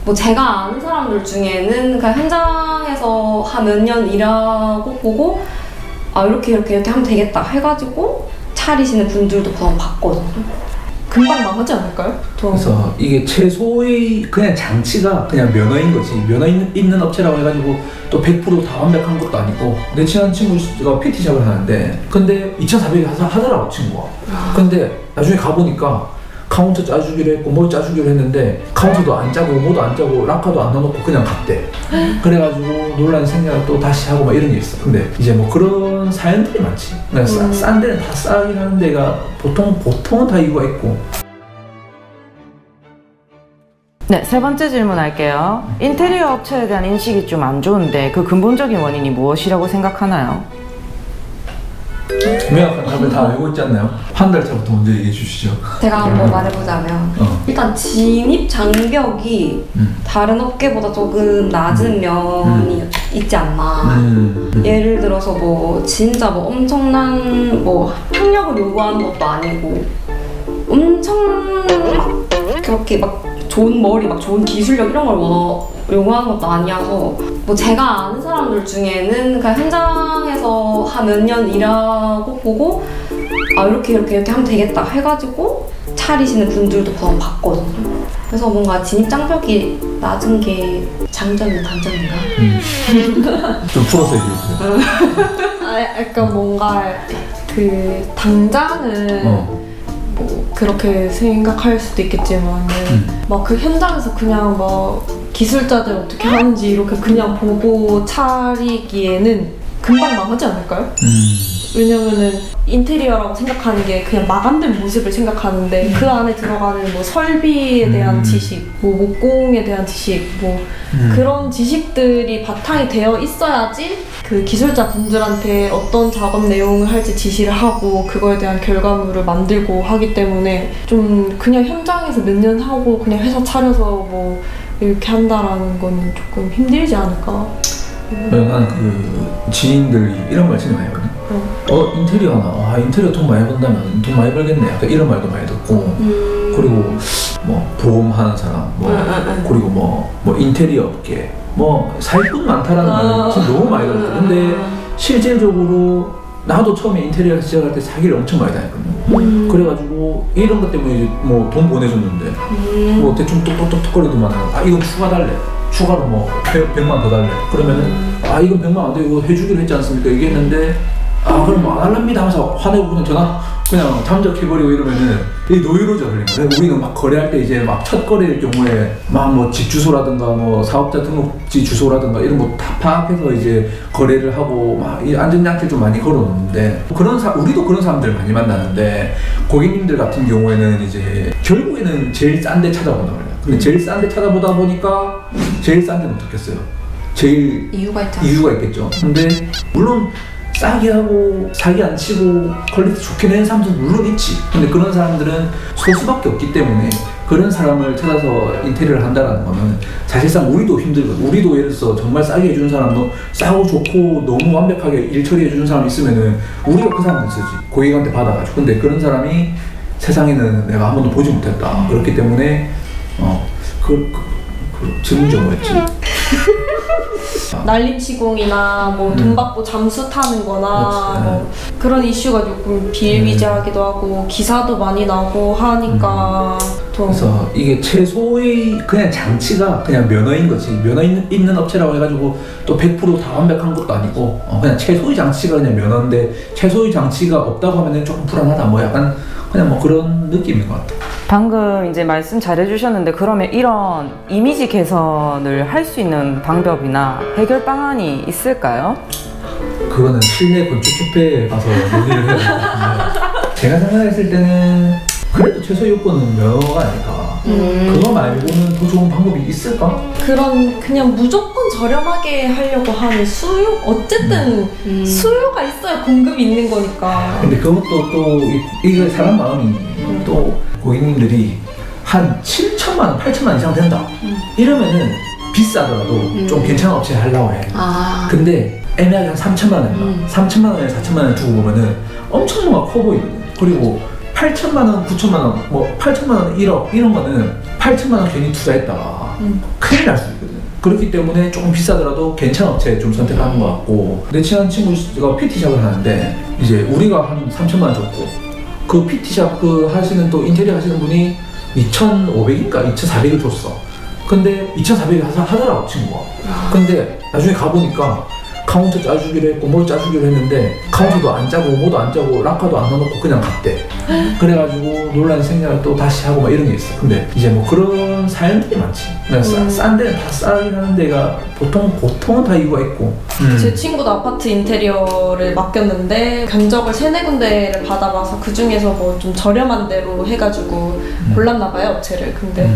뭐 제가 아는 사람들 중에는 그냥 현장에서 한 몇 년 일하고 보고 아 이렇게 하면 되겠다 해가지고 차리시는 분들도 그런 봤거든요. 금방 망하지 않을까요? 그래서 이게 최소의 그냥 장치가 그냥 면허인 거지. 면허 있는 업체라고 해가지고 또 100% 다 완벽한 것도 아니고. 내 친한 친구가 PT샵을 하는데 근데 2,400이 하더라고 친구가. 근데 나중에 가보니까 카운터 짜주기로 했고 뭘 짜주기로 했는데 카운터도 안 짜고 뭐도 안 짜고 락카도 안 넣어놓고 그냥 갔대. 그래가지고 논란이 생겨서 또 다시 하고 막 이런 게 있어. 근데 이제 뭐 그런 사연들이 많지. 그러니까 싼 데는 다 싸긴 하는 데가 보통은 다 이유가 있고. 네, 세 번째 질문 할게요. 인테리어 업체에 대한 인식이 좀 안 좋은데 그 근본적인 원인이 무엇이라고 생각하나요? 명확한 답을 다 알고 있지 않나요? 한 달 차부터 먼저 얘기해 주시죠. 제가 한번 말해보자면 일단 진입 장벽이 다른 업계보다 조금 낮은 면이 있지 않나. 예를 들어서 뭐 진짜 뭐 엄청난 뭐 학력을 요구하는 것도 아니고 엄청 막 그렇게 막 좋은 머리 막 좋은 기술력 이런 걸 요구하는 것도 아니어서 뭐 제가 아는 사람들 중에는 그냥 현장에서 한 몇 년 일하고 보고 아 이렇게 하면 되겠다 해가지고 차리시는 분들도 그런 봤거든요. 그래서 뭔가 진입 장벽이 낮은 게 장점이나 단점인가? 좀 풀어서 얘기해 주세요. 약간 뭔가 그 당장은 뭐 그렇게 생각할 수도 있겠지만은 막 그 현장에서 그냥 뭐 기술자들 어떻게 하는지 이렇게 그냥 보고 차리기에는 금방 망하지 않을까요? 왜냐면은 인테리어라고 생각하는 게 그냥 마감된 모습을 생각하는데 그 안에 들어가는 뭐 설비에 대한 지식, 뭐 목공에 대한 지식, 뭐 그런 지식들이 바탕이 되어 있어야지 그 기술자 분들한테 어떤 작업 내용을 할지 지시를 하고 그거에 대한 결과물을 만들고 하기 때문에 좀 그냥 현장에서 몇 년 하고 그냥 회사 차려서 뭐 이렇게 한다라는 건 조금 힘들지 않을까. 난 그 지인들이 이런 말 진짜 많이 하거든. 인테리어 하나, 인테리어 돈 많이 번다면 돈 많이 벌겠네. 약간 이런 말도 많이 듣고. 그리고 뭐 보험 하는 사람, 그리고 뭐 인테리어 업계, 뭐 사기꾼 많다라는 말을 지금 너무 많이 들었거든. 근데 실질적으로 나도 처음에 인테리어 시작할 때 사기를 엄청 많이 당했거든. 그래가지고 이런 것 때문에 이제 뭐 돈 보내줬는데 뭐 대충 똑똑똑똑거리더만 이건 추가 달래. 추가로 뭐 100만 더 달래. 그러면은 이건 100만 안 돼. 이거 해주기로 했지 않습니까? 얘기했는데 그럼 뭐 안 할랍니다 하면서 화내고 그냥 잠적해버리고 이러면은 이 노이로죠. 그러니까 우리는 막 거래할 때 이제 막 첫 거래일 경우에 막 뭐 집 주소라든가 뭐 사업자 등록지 주소라든가 이런 거 다 파악해서 이제 거래를 하고 막 이 안전장치를 좀 많이 걸어놓는데 우리도 그런 사람들 많이 만나는데 고객님들 같은 경우에는 이제 결국에는 제일 싼 데 찾아본단 말이야. 근데 제일 싼 데 찾아보다 보니까 제일 싼 데는 어떻겠어요? 제일 이유가 있겠죠. 근데 물론 싸게 하고 사기 안 치고 퀄리티 좋게 내는 사람들은 물론 있지. 근데 그런 사람들은 소수밖에 없기 때문에 그런 사람을 찾아서 인테리어를 한다는 거는 사실상 우리도 힘들거든. 우리도 예를 들어서 정말 싸게 해주는 사람도 싸고 좋고 너무 완벽하게 일 처리해주는 사람이 있으면은 우리가 그 사람을 쓰지. 고객한테 받아가지고. 근데 그런 사람이 세상에는 내가 한 번도 보지 못했다. 그렇기 때문에 그 질문이 뭐였지? 날림 시공이나 뭐 돈 받고 잠수 타는 거나 뭐 그런 이슈가 조금 비일비재하기도 하고 기사도 많이 나오고 하니까 그래서 이게 최소의 그냥 장치가 그냥 면허인 거지. 면허 있는 업체라고 해가지고 또 100% 다 완벽한 것도 아니고 그냥 최소의 장치가 그냥 면허인데 최소의 장치가 없다고 하면 조금 불안하다 뭐 약간 그냥 뭐 그런 느낌인 것 같아. 방금 이제 말씀 잘 해주셨는데 그러면 이런 이미지 개선을 할 수 있는 방법이나 해결 방안이 있을까요? 그거는 실내 건축협회에 가서 논의를 해야 될 것 같은데 제가 생각했을 때는 그래도 최소 요건은 면허가 아닐까. 그거 말고는 더 좋은 방법이 있을까? 그런 그냥 무조건 저렴하게 하려고 하는 수요? 어쨌든 수요가 있어야 공급이 있는 거니까. 근데 그것도 또 이게 사람 마음이 또 고객님들이 한 7천만 원, 8천만 원 이상 된다. 이러면은 비싸더라도 좀 괜찮은 업체에 하려고 해. 근데 애매하게 한 3천만 원, 3천만 원에 4천만 원 두고 보면은 엄청 뭔가 커 보이거든. 그리고 8천만 원, 9천만 원, 뭐 8천만 원, 1억 이런 거는 8천만 원 괜히 투자했다가 큰일 날 수 있거든. 그렇기 때문에 조금 비싸더라도 괜찮은 업체 좀 선택하는 것 같고, 내 친한 친구가 PT샵을 하는데 이제 우리가 한 3천만 원 줬고 그 PT샵 그 하시는 또 인테리어 하시는 분이 2,500인가 2,400을 줬어. 근데 2,400을 하더라고 친구가. 근데 나중에 가보니까 카운터 짜주기로 했고 뭘 짜주기로 했는데 카운터도 안 짜고 뭐도 안 짜고 락카도 안 넣어놓고 그냥 갔대. 그래가지고 논란이 생겨서 또 다시 하고 막 이런 게 있어. 근데 이제 뭐 그런 사연들이 많지. 싼 데는 다 싸게 하는 데가 보통은 다 이유가 있고. 제 친구도 아파트 인테리어를 맡겼는데 견적을 3-4군데를 받아봐서 그 중에서 뭐 좀 저렴한 데로 해가지고 골랐나 봐요, 업체를. 근데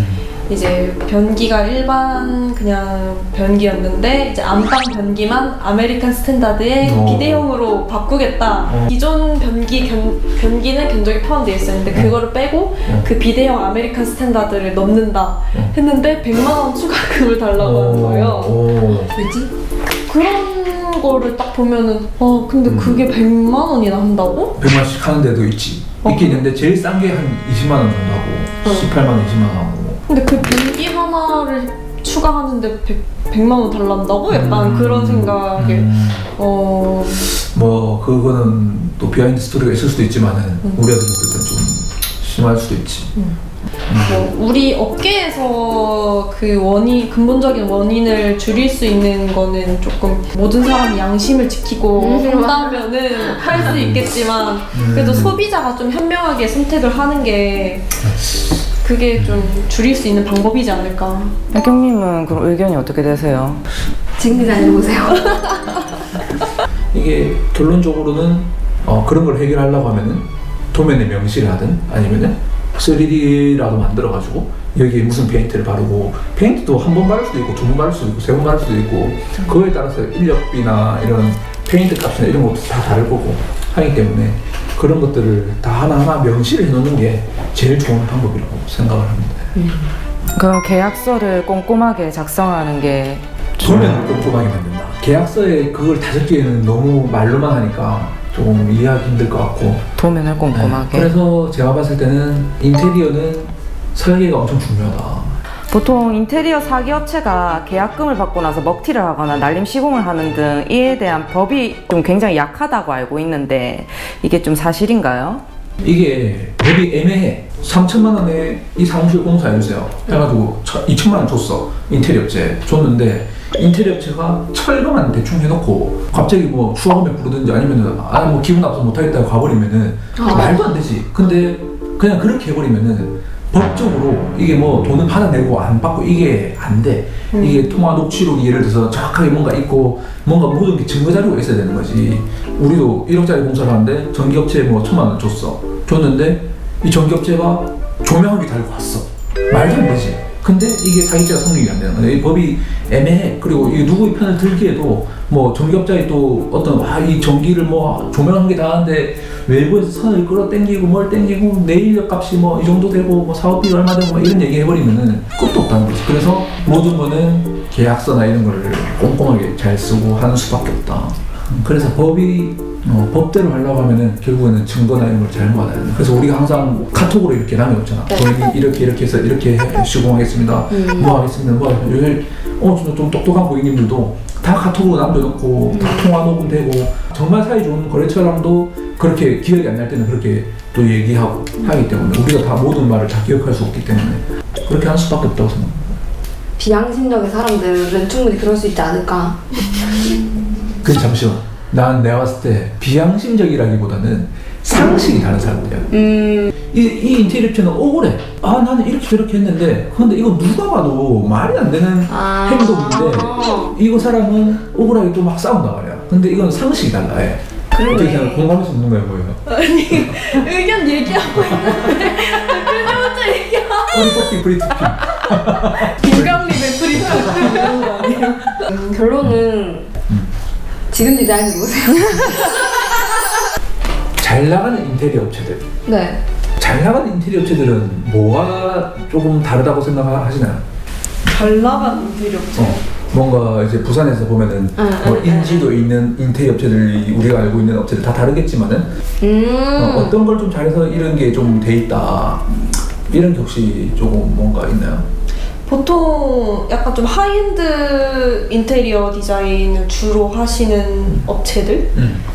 이제 변기가 일반 그냥 변기였는데 이제 안방 변기만 아메리칸 스탠다드의 비대형으로 바꾸겠다. 기존 변기는 견적이 포함되어 있었는데 그거를 빼고 그 비대형 아메리칸 스탠다드를 넣는다 했는데 100만 원 추가금을 달라고 하는 거예요. 왜지? 그런 거를 딱 보면은 근데 그게 100만 원이나 한다고? 100만씩 하는 데도 있지. 있긴 있는데 제일 싼 게 한 20만 원 정도 하고 18만 원, 20만 원 하고. 근데 그 변기 하나를 추가하는데 100만 원 달란다고? 약간 그런 생각에 뭐 그거는 또 비하인드 스토리가 있을 수도 있지만은 우리가 들었을 땐 좀 심할 수도 있지. 뭐 우리 업계에서 그 근본적인 원인을 줄일 수 있는 거는 조금 모든 사람이 양심을 지키고 한다면은 할 수 있겠지만 그래도 소비자가 좀 현명하게 선택을 하는 게 그게 좀 줄일 수 있는 방법이지 않을까. 혜경님은 그럼 의견이 어떻게 되세요? 진 기자님 보세요. 이게 결론적으로는 그런 걸 해결하려고 하면은 도면에 명시를 하든 아니면은 3D라도 만들어가지고 여기에 무슨 페인트를 바르고, 페인트도 한 번 바를 수도 있고 2번 바를 수도 있고 3번 바를 수도 있고 그거에 따라서 인력비나 이런 페인트 값이나 이런 것도 다 다를 거고 하기 때문에 그런 것들을 다 하나하나 명시를 해놓는 게 제일 좋은 방법이라고 생각을 합니다. 그럼 계약서를 꼼꼼하게 작성하는 게 도면을 꼼꼼하게 만든다. 계약서에 그걸 다 적기에는 너무 말로만 하니까 조금 이해하기 힘들 것 같고. 도면을 꼼꼼하게. 그래서 제가 봤을 때는 인테리어는 설계가 엄청 중요하다. 보통 인테리어 사기업체가 계약금을 받고 나서 먹튀를 하거나 날림 시공을 하는 등 이에 대한 법이 좀 굉장히 약하다고 알고 있는데 이게 좀 사실인가요? 이게 법이 애매해. 3천만 원에 이 사무실 공사해주세요 해가지고 2천만 원 줬어. 인테리어 업체 줬는데 인테리어 업체가 철거만 대충 해놓고 갑자기 뭐 추가금액 부르든지 아니면은 뭐 기분 나빠서 못하겠다고 가버리면은 말도 안 되지. 근데 그냥 그렇게 해버리면은 법적으로 이게 뭐 돈을 받아내고 안 받고 이게 안 돼. 이게 통화 녹취록이 예를 들어서 정확하게 뭔가 있고 뭔가 모든 게 증거 자료가 있어야 되는 거지. 우리도 1억짜리 공사를 하는데 전기업체에 뭐 1,000만 원 줬는데 이 전기업체가 조명하기 달고 왔어. 말도 안 되지. 근데 이게 사기죄가 성립이 안 되는 거야. 이 법이 애매해. 그리고 이 누구의 편을 들기에도 뭐 전기업자에 또 어떤 이 전기를 뭐 조명한 게 다한데 외부에서 선을 끌어당기고 뭘 당기고 내 인력값이 뭐 이 정도 되고 뭐 사업비 얼마 되고 뭐 이런 얘기 해버리면은 끝도 없다는 거지. 그래서 모든 거는 계약서나 이런 걸 꼼꼼하게 잘 쓰고 하는 수밖에 없다. 그래서 법이 법대로 하려고 하면은 결국에는 증거나 이런 걸 잘 모아야 돼. 그래서 우리가 항상 카톡으로 이렇게 남겨놓잖아. 저희는 이렇게 해서 이렇게 시공하겠습니다. 뭐 하겠습니다. 뭐 요새 진짜 좀 똑똑한 고객님들도 다 카톡으로 남겨놓고 다 통화 녹음되고 정말 사이 좋은 거래처랑도 그렇게 기억이 안 날 때는 그렇게 또 얘기하고 하기 때문에 우리가 다 모든 말을 다 기억할 수 없기 때문에 그렇게 할 수밖에 없다고 생각합니다. 비양심적인 사람들은 충분히 그럴 수 있지 않을까. 근데 잠시만. 내가 봤을 때 비양심적이라기보다는 상식이 다른 사람들이야. 이 인테리어 업체는 억울해. 나는 이렇게 저렇게 했는데 근데 이거 누가 봐도 말이 안 되는 행동인데 이거 사람은 억울하게 또 막 싸운단 말이야. 근데 이건 상식이 달라. 어떻게 그냥 공감할 수 없는 거야 뭐예요? 아니 의견 얘기하고 있는데 그냥 얘기하고 프리토핑 공감립의 프리토핑 이런 거 아니에요? 결론은 지금 디자인을 보세요. 잘 나가는 인테리어 업체들. 네. 잘 나가는 인테리어 업체들은 뭐가 조금 다르다고 생각하시나요? 잘 나간 인테리어 업체. 뭔가 이제 부산에서 보면은 뭐 인지도 있는 인테리어 업체들이 우리가 알고 있는 업체들 다 다르겠지만은 어떤 걸 좀 잘해서 이런 게 좀 돼 있다 이런 게 혹시 조금 뭔가 있나요? 보통 약간 좀 하이엔드 인테리어 디자인을 주로 하시는 업체들?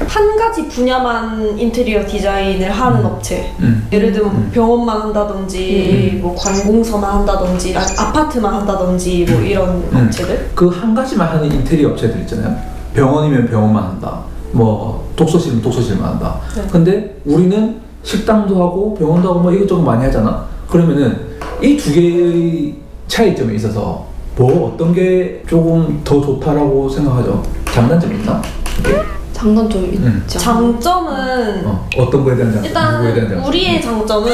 한 가지 분야만 인테리어 디자인을 하는 업체. 예를 들면 병원만 한다든지 뭐 관공서만 한다든지 아파트만 한다든지 뭐 이런 업체들. 그 한 가지만 하는 인테리어 업체들 있잖아요. 병원이면 병원만 한다. 뭐 독서실이면 독서실만 한다. 네. 근데 우리는 식당도 하고 병원도 하고 뭐 이것저것 많이 하잖아. 그러면은 이 두 개의 차이점에 있어서 뭐 어떤 게 조금 더 좋다라고 생각하죠? 장단점이 있나? 장단점이 있죠. 장점은 어떤 거에 대한 장점? 누구에 대한 일단 장점? 우리의 장점은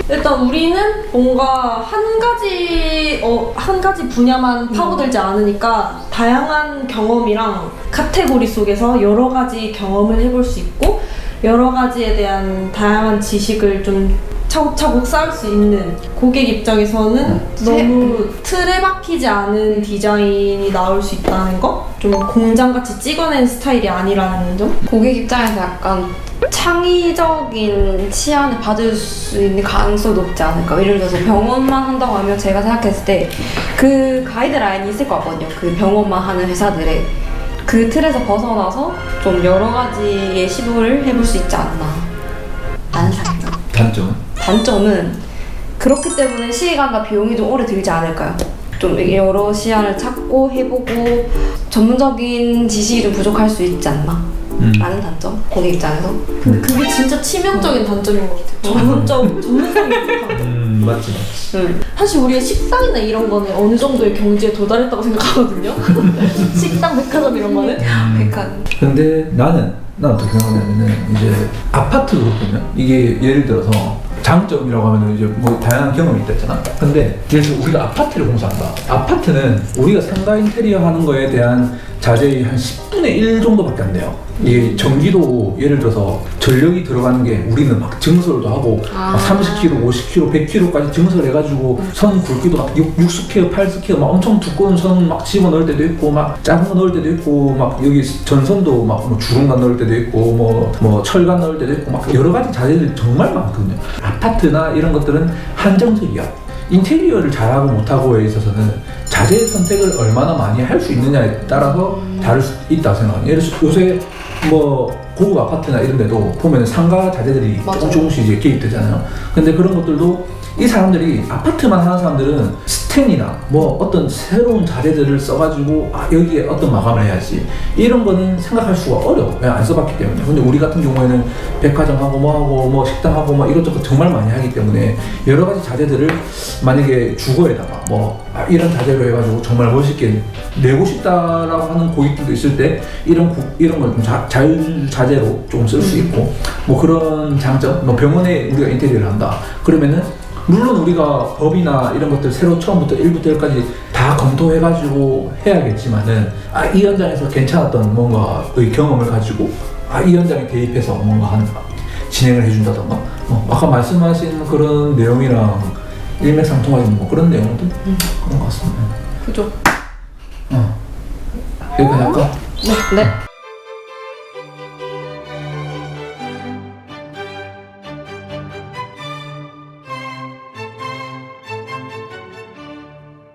일단 우리는 뭔가 한 가지 분야만 파고들지 않으니까 다양한 경험이랑 카테고리 속에서 여러 가지 경험을 해볼 수 있고 여러 가지에 대한 다양한 지식을 좀 차곡차곡 쌓을 수 있는 고객 입장에서는 너무 틀에 박히지 않은 디자인이 나올 수 있다는 거? 좀 공장같이 찍어낸 스타일이 아니라는 점? 고객 입장에서 약간 창의적인 치안을 받을 수 있는 가능성이 높지 않을까. 예를 들어서 병원만 한다고 하면 제가 생각했을 때 그 가이드라인이 있을 것 같거든요. 그 병원만 하는 회사들의 그 틀에서 벗어나서 좀 여러 가지의 시도를 해볼 수 있지 않나 라는 생각. 단점은 그렇기 때문에 시간과 비용이 좀 오래 들지 않을까요? 좀 여러 시안을 찾고 해보고 전문적인 지식이 좀 부족할 수 있지 않나 라는 단점, 고객 입장에서. 근데 그게 진짜 치명적인 단점인 것 같아요. 전문성이 부족한. 맞지. 사실 우리가 식당이나 이런 거는 어느 정도의 경지에 도달했다고 생각하거든요. 식당, 백화점 이런 거는. 백화점. 근데 나는 어떻게 생각하냐면은 이제 아파트도 보면 이게 예를 들어서 장점이라고 하면은 이제 뭐 다양한 경험이 있다 했잖아. 근데 예를 들어 우리가 아파트를 공사한다. 아파트는 우리가 상가 인테리어 하는 거에 대한 자재의 한 10분의 1 정도밖에 안 돼요. 이게 전기도 예를 들어서 전력이 들어가는 게 우리는 막 증설도 하고 막 30kg, 50kg, 100kg까지 증설해가지고 선 굵기도 막 60kg, 80kg 막 엄청 두꺼운 선 막 집어 넣을 때도 있고 막 작은 거 넣을 때도 있고 막 여기 전선도 막 뭐 주름간 넣을 때도 있고 뭐 철간 넣을 때도 있고 막 여러 가지 자재들이 정말 많거든요. 아파트나 이런 것들은 한정적이야. 인테리어를 잘하고 못하고에 있어서는 자재의 선택을 얼마나 많이 할 수 있느냐에 따라서 다를 수 있다고 생각합니다. 예를 들어서 요새 뭐 고급 아파트나 이런 데도 보면 상가 자재들이 조금씩 이제 개입되잖아요. 근데 그런 것들도 이 사람들이 아파트만 하는 사람들은 스텐이나 뭐 어떤 새로운 자재들을 써가지고 여기에 어떤 마감을 해야지 이런 거는 생각할 수가 어려워. 왜 안 써봤기 때문에. 근데 우리 같은 경우에는 백화점하고 뭐하고 뭐 식당하고 뭐 이것저것 정말 많이 하기 때문에 여러 가지 자재들을 만약에 주거에다가 뭐 이런 자재로 해가지고 정말 멋있게 내고 싶다라고 하는 고객들도 있을 때 이런 걸 좀 자유자재로 조금 쓸 수 있고 뭐 그런 장점. 뭐 병원에 우리가 인테리어를 한다 그러면은 물론 우리가 법이나 이런 것들 새로 처음부터 1부터 10까지 다 검토해가지고 해야겠지만은 이 현장에서 괜찮았던 뭔가의 경험을 가지고 이 현장에 대입해서 뭔가 진행을 해준다던가 아까 말씀하신 그런 내용이랑 일맥상통하는 뭐 그런 내용들 그런 것 같습니다. 그죠? 여기까지 할까? 네.